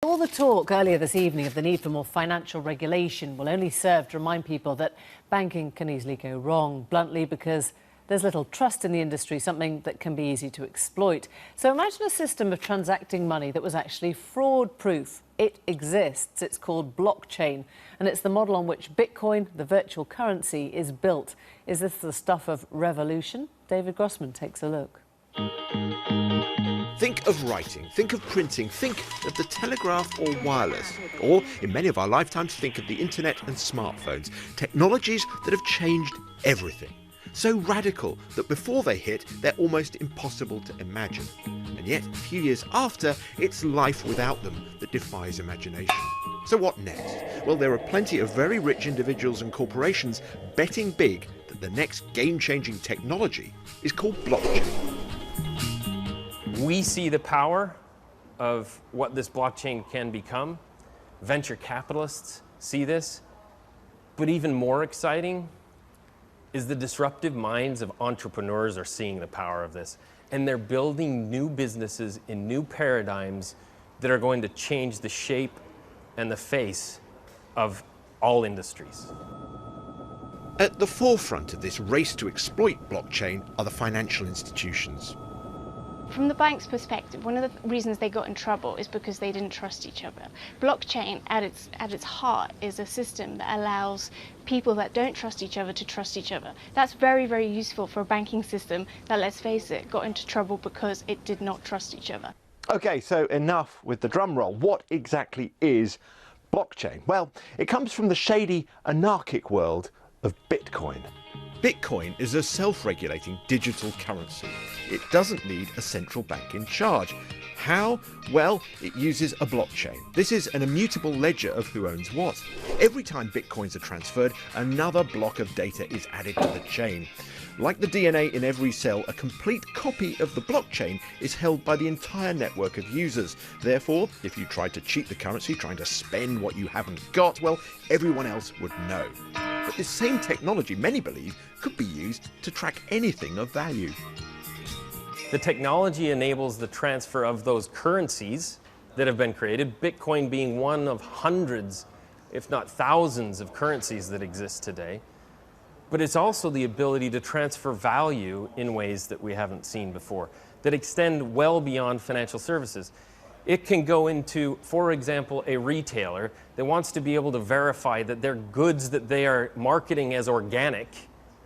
All the talk earlier this evening of the need for more financial regulation will only serve to remind people that banking can easily go wrong, bluntly because there's little trust in the industry, something that can be easy to exploit. So imagine a system of transacting money that was actually fraud-proof. It exists. It's called blockchain, and it's the model on which Bitcoin, the virtual currency, is built. Is this the stuff of revolution? David Grossman takes a look. Think of writing, think of printing, think of the telegraph or wireless. Or, in many of our lifetimes, think of the internet and smartphones. Technologies that have changed everything. So radical that before they hit, they're almost impossible to imagine. And yet, a few years after, it's life without them that defies imagination. So what next? Well, there are plenty of very rich individuals and corporations betting big that the next game-changing technology is called blockchain. We see the power of what this blockchain can become. Venture capitalists see this. But even more exciting is the disruptive minds of entrepreneurs are seeing the power of this. And they're building new businesses in new paradigms that are going to change the shape and the face of all industries. At the forefront of this race to exploit blockchain are the financial institutions. From the bank's perspective, one of the reasons they got in trouble is because they didn't trust each other. Blockchain, at its heart, is a system that allows people that don't trust each other to trust each other. That's very, very useful for a banking system that, let's face it, got into trouble because it did not trust each other. Okay, so enough with the drum roll. What exactly is blockchain? Well, it comes from the shady, anarchic world of Bitcoin. Bitcoin is a self-regulating digital currency. It doesn't need a central bank in charge. How? Well, it uses a blockchain. This is an immutable ledger of who owns what. Every time bitcoins are transferred, another block of data is added to the chain. Like the DNA in every cell, a complete copy of the blockchain is held by the entire network of users. Therefore, if you tried to cheat the currency, trying to spend what you haven't got, well, everyone else would know. But this same technology, many believe, could be used to track anything of value. The technology enables the transfer of those currencies that have been created, Bitcoin being one of hundreds, if not thousands, of currencies that exist today. But it's also the ability to transfer value in ways that we haven't seen before, that extend well beyond financial services. It can go into, for example, a retailer that wants to be able to verify that their goods that they are marketing as organic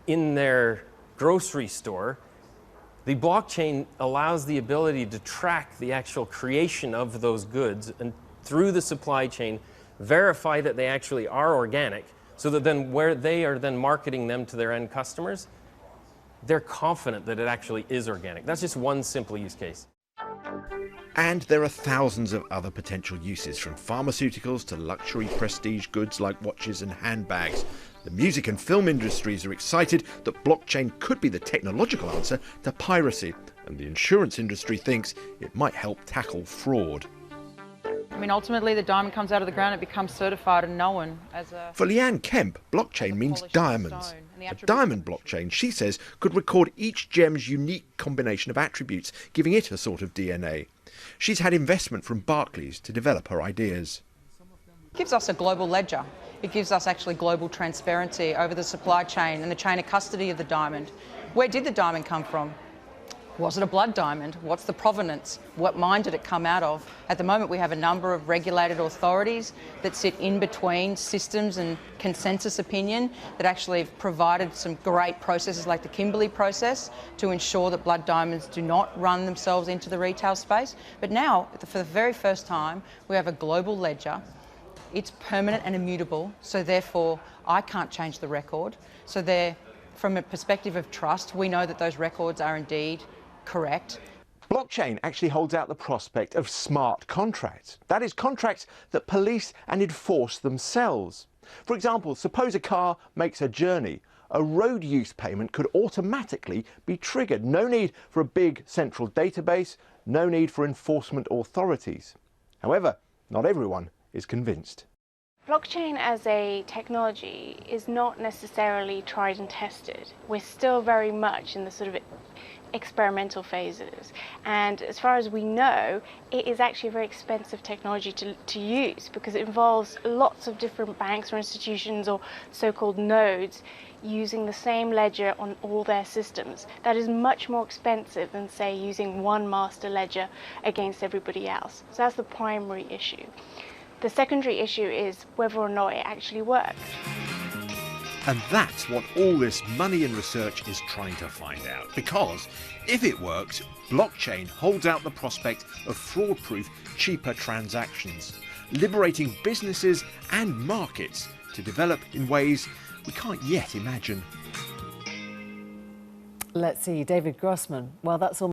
in their grocery store. The blockchain allows the ability to track the actual creation of those goods and through the supply chain verify that they actually are organic, so that then where they are then marketing them to their end customers, they're confident that it actually is organic. That's just one simple use case. And there are thousands of other potential uses, from pharmaceuticals to luxury prestige goods like watches and handbags. The music and film industries are excited that blockchain could be the technological answer to piracy, and the insurance industry thinks it might help tackle fraud. I mean, ultimately the diamond comes out of the ground, it becomes certified and known as a... For Leanne Kemp, blockchain means diamonds. A diamond blockchain, she says, could record each gem's unique combination of attributes, giving it a sort of DNA. She's had investment from Barclays to develop her ideas. It gives us a global ledger. It gives us actually global transparency over the supply chain and the chain of custody of the diamond. Where did the diamond come from? Was it a blood diamond? What's the provenance? What mine did it come out of? At the moment, we have a number of regulated authorities that sit in between systems and consensus opinion that actually have provided some great processes like the Kimberley process to ensure that blood diamonds do not run themselves into the retail space. But now, for the very first time, we have a global ledger. It's permanent and immutable, so therefore I can't change the record. So there, from a perspective of trust, we know that those records are indeed correct. Blockchain actually holds out the prospect of smart contracts. That is, contracts that police and enforce themselves. For example, suppose a car makes a journey. A road use payment could automatically be triggered. No need for a big central database, no need for enforcement authorities. However, not everyone is convinced. Blockchain as a technology is not necessarily tried and tested. We're still very much in the sort of experimental phases, and as far as we know, it is actually a very expensive technology to use, because it involves lots of different banks or institutions or so-called nodes using the same ledger on all their systems. That is much more expensive than, say, using one master ledger against everybody else. So that's the primary issue. The secondary issue is whether or not it actually works. And that's what all this money and research is trying to find out. Because if it works, blockchain holds out the prospect of fraud-proof, cheaper transactions, liberating businesses and markets to develop in ways we can't yet imagine. Let's see, David Grossman. Well, that's all.